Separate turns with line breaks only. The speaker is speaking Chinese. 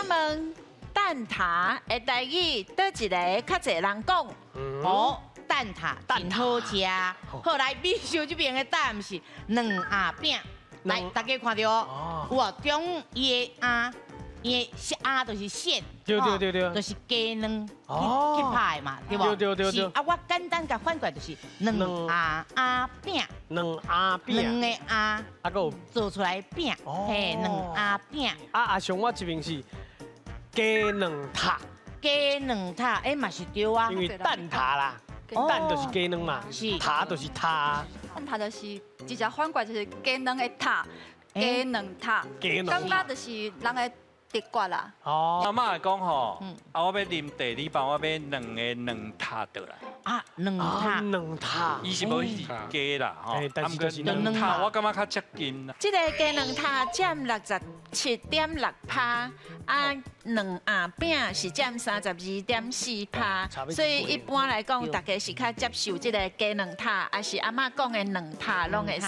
问蛋挞的台语倒一个较侪人讲？
哦，蛋挞真好食。好来，美秀这边的答案是两鸭饼。来，大家看到哦，有哦，中伊的鸭，伊的鸭就是线，
对，
就是鸡卵去拍的嘛，对不？
对。
啊，我简单甲反过来就是两鸭饼，
两鸭饼，
两个鸭，
啊个
做出来饼，嘿，两鸭饼。
阿雄我这边是鸡卵塔，
鸡卵塔，哎嘛是对啊，
因为蛋挞啦，蛋就是鸡卵嘛，塔就是塔，
蛋挞就是直接反过来就是鸡卵的塔，鸡卵塔，感觉就是人的直觉啦。
哦，
阿妈讲吼，啊，我要啉第二包，我要两个两塔倒来。
啊，两塔，
两塔，
伊是无是鸡啦，吼，
但是就是
两塔，我感觉较接近啦。
这个鸡卵塔占67.6%，啊，两鸭饼是占32.4%，所以一般来讲，大家是较接受这个鸡卵塔，还是阿嬷讲的两塔拢会使。